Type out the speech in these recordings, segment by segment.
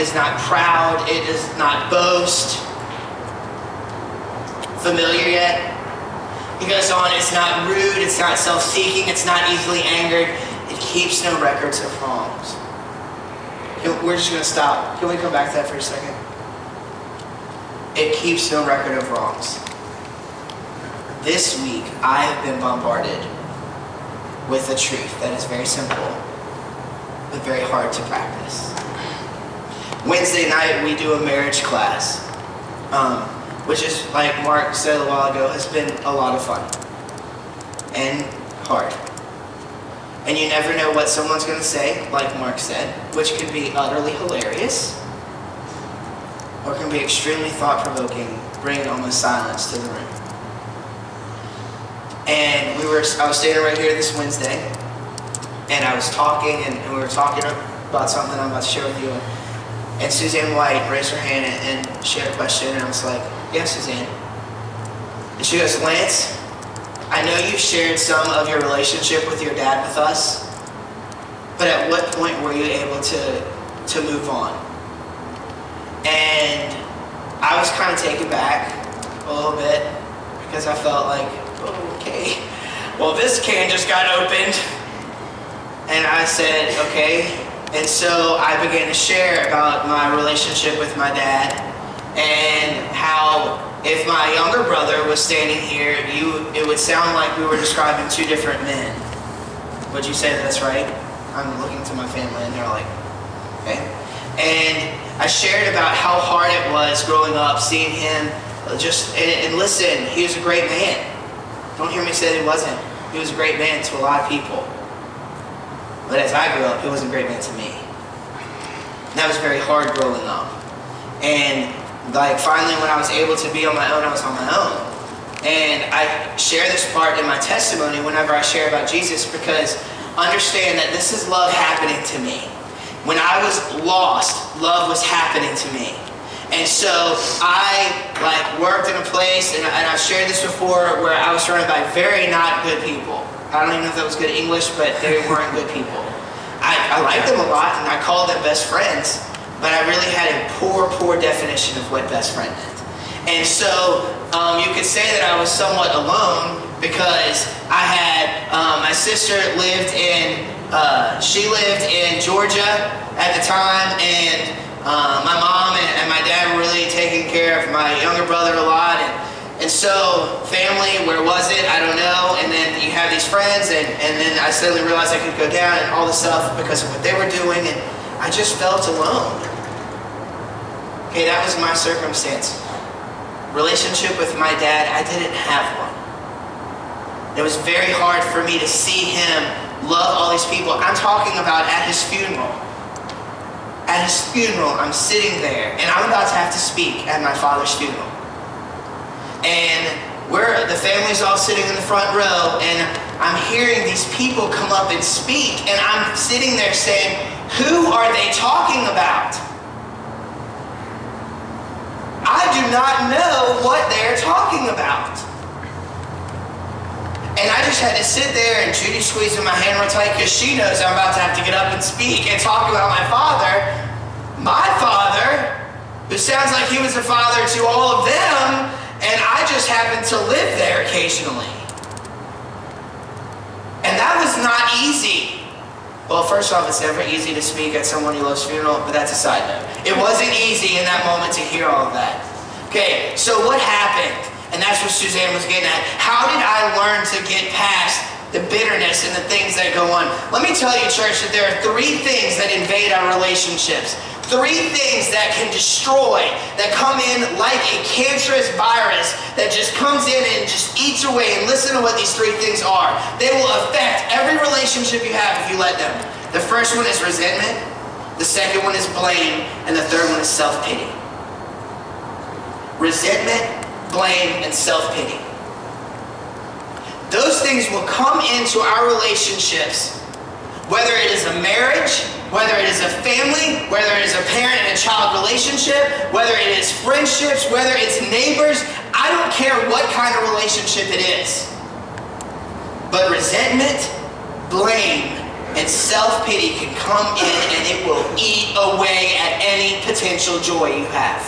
is not proud. It does not boast. Familiar yet? He goes on, it's not rude, it's not self-seeking, it's not easily angered. It keeps no records of wrongs. We're just going to stop. Can we come back to that for a second? It keeps no record of wrongs. This week, I have been bombarded with a truth that is very simple, but very hard to practice. Wednesday night, we do a marriage class, which is, like Mark said a while ago, has been a lot of fun and hard. And you never know what someone's going to say, like Mark said, which can be utterly hilarious, or can be extremely thought-provoking, bringing almost silence to the room. And I was standing right here this Wednesday, and I was talking, and we were talking about something I'm about to share with you. And Suzanne White raised her hand and shared a question, and I was like, "Yeah, Suzanne." And she goes, "Lance, I know you've shared some of your relationship with your dad with us, but at what point were you able to move on?" And I was kind of taken back a little bit, because I felt like, oh, okay, well, this can just got opened. And I said, okay. And so I began to share about my relationship with my dad, and how if my younger brother was standing here, it would sound like we were describing two different men. Would you say that's right? I'm looking to my family, and they're like, okay. And I shared about how hard it was growing up, seeing him and listen, he was a great man. Don't hear me say that he wasn't. He was a great man to a lot of people. But as I grew up, he wasn't a great man to me. And that was very hard growing up. And like finally when I was able to be on my own, I was on my own. And I share this part in my testimony whenever I share about Jesus, because understand that this is love happening to me. When I was lost, love was happening to me. And so I worked in a place, and I've shared this before, where I was surrounded by very not good people. I don't even know if that was good English, but they weren't good people. I liked them a lot, and I called them best friends, but I really had a poor definition of what best friend meant. And so you could say that I was somewhat alone, because I had, my sister lived in Georgia at the time, and my mom and my dad were really taking care of my younger brother a lot, and so family, where was it? I don't know. And then you have these friends, and then I suddenly realized I could go down and all this stuff because of what they were doing, and I just felt alone. Okay, that was my circumstance. Relationship with my dad, I didn't have one. It was very hard for me to see him love all these people. I'm talking about at his funeral. At his funeral, I'm sitting there, and I'm about to have to speak at my father's funeral. And the family's all sitting in the front row, and I'm hearing these people come up and speak, and I'm sitting there saying, who are they talking about? I do not know what they're talking about. And I just had to sit there, and Judy squeezing my hand real tight because she knows I'm about to have to get up and speak and talk about my father, who sounds like he was a father to all of them, and I just happened to live there occasionally. And that was not easy. Well, first off, it's never easy to speak at someone you love's funeral, but that's a side note. It wasn't easy in that moment to hear all of that. Okay, so what happened? And that's what Suzanne was getting at. How did I learn to get past the bitterness and the things that go on? Let me tell you, church, that there are 3 things that invade our relationships. 3 things that can destroy, that come in like a cancerous virus that just comes in and just eats away. And listen to what these 3 things are. They will affect every relationship you have if you let them. The first one is resentment. The second one is blame. And the third one is self-pity. Resentment, blame, and self-pity. Those things will come into our relationships, whether it is a marriage, whether it is a family, whether it is a parent and child relationship, whether it is friendships, whether it's neighbors. I don't care what kind of relationship it is. But resentment, blame, and self-pity can come in, and it will eat away at any potential joy you have.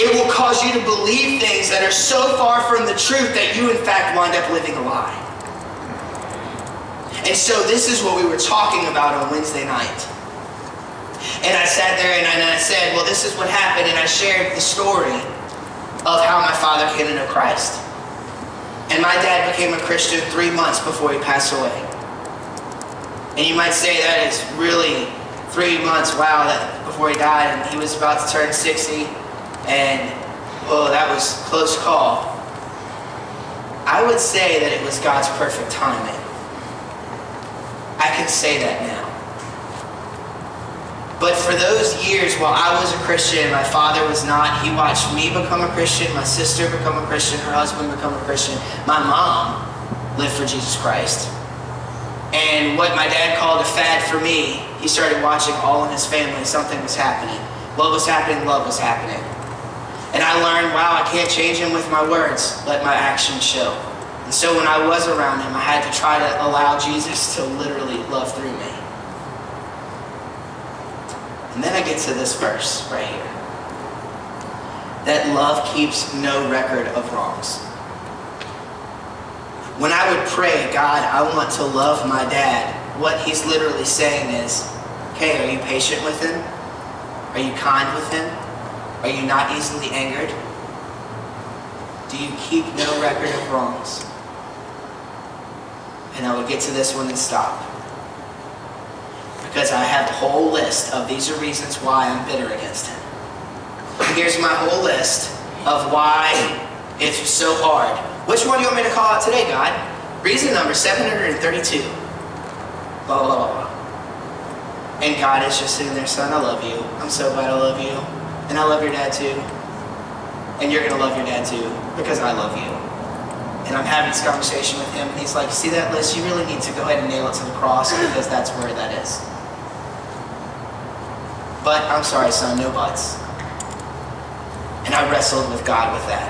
It will cause you to believe things that are so far from the truth that you in fact wind up living a lie. And so this is what we were talking about on Wednesday night. And I sat there and I said, well, this is what happened. And I shared the story of how my father came to know Christ. And my dad became a Christian 3 months before he passed away. And you might say that is really 3 months, wow, that before he died, and he was about to turn 60. And, well, that was a close call. I would say that it was God's perfect timing. I can say that now. But for those years while I was a Christian, my father was not. He watched me become a Christian, my sister become a Christian, her husband become a Christian. My mom lived for Jesus Christ. And what my dad called a fad for me, he started watching all in his family. Something was happening. What was happening? Love was happening. And I learned, wow, I can't change him with my words. Let my actions show. And so when I was around him, I had to try to allow Jesus to literally love through me. And then I get to this verse right here. That love keeps no record of wrongs. When I would pray, God, I want to love my dad, what he's literally saying is, okay, are you patient with him? Are you kind with him? Are you not easily angered? Do you keep no record of wrongs? And I would get to this one and stop. Because I have a whole list of these are reasons why I'm bitter against him. And here's my whole list of why it's so hard. Which one do you want me to call out today, God? Reason number 732. Blah, blah, blah, blah. And God is just sitting there, son, I love you. I'm so glad I love you. And I love your dad too. And you're going to love your dad too, because I love you. And I'm having this conversation with him, and he's like, see that list? You really need to go ahead and nail it to the cross, because that's where that is. But I'm sorry, son, no buts. And I wrestled with God with that.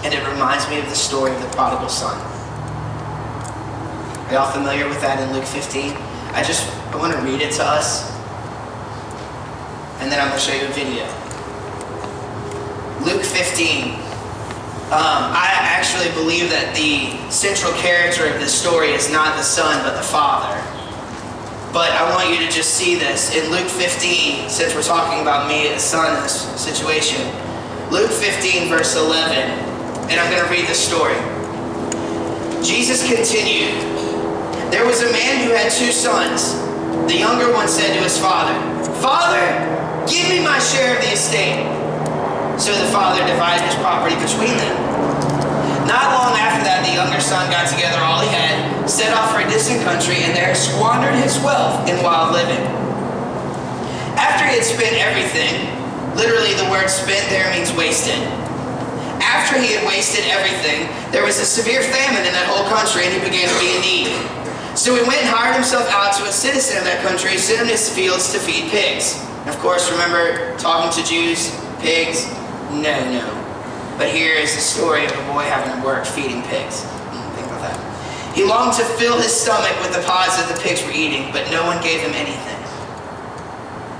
And it reminds me of the story of the prodigal son. Are y'all familiar with that in Luke 15? I want to read it to us. And then I'm going to show you a video. Luke 15. I actually believe that the central character of this story is not the son, but the father. But I want you to just see this. In Luke 15, since we're talking about me as son in this situation, Luke 15, verse 11, and I'm going to read this story. Jesus continued, there was a man who had 2 sons. The younger one said to his father, Father, give me my share of the estate. So the father divided his property between them. Not long after that, the younger son got together all he had, set off for a distant country, and there squandered his wealth in wild living. After he had spent everything, literally the word spent there means wasted. After he had wasted everything, there was a severe famine in that whole country, and he began to be in need. So he went and hired himself out to a citizen of that country, who sent him to his fields to feed pigs. And of course, remember talking to Jews, pigs? No. But here is the story of a boy having to work feeding pigs. Think about that. He longed to fill his stomach with the pods that the pigs were eating, but no one gave him anything.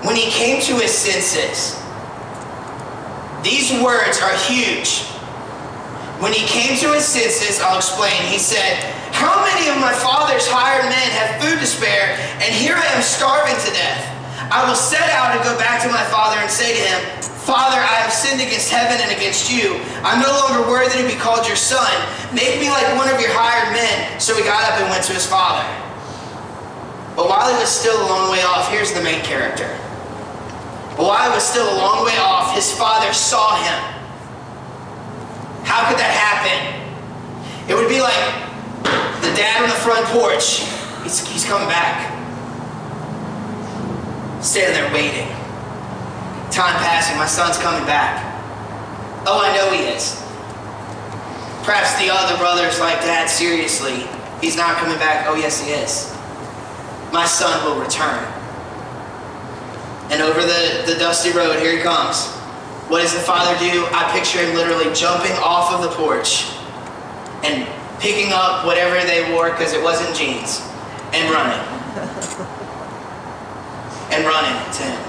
When he came to his senses, these words are huge. When he came to his senses, I'll explain, he said, how many of my father's hired men have food to spare, and here I am starving to death? I will set out and go back to my father and say to him, Father, I have sinned against heaven and against you. I'm no longer worthy to be called your son. Make me like one of your hired men. So he got up and went to his father. But while he was still a long way off, here's the main character. But while he was still a long way off, his father saw him. How could that happen? It would be like the dad on the front porch. He's coming back. Standing there waiting. Time passing, my son's coming back. Oh, I know he is. Perhaps the other brother's like, Dad, seriously, he's not coming back. Oh, yes, he is. My son will return. And over the dusty road, here he comes. What does the father do? I picture him literally jumping off of the porch and picking up whatever they wore, because it wasn't jeans, and running. And and running to him.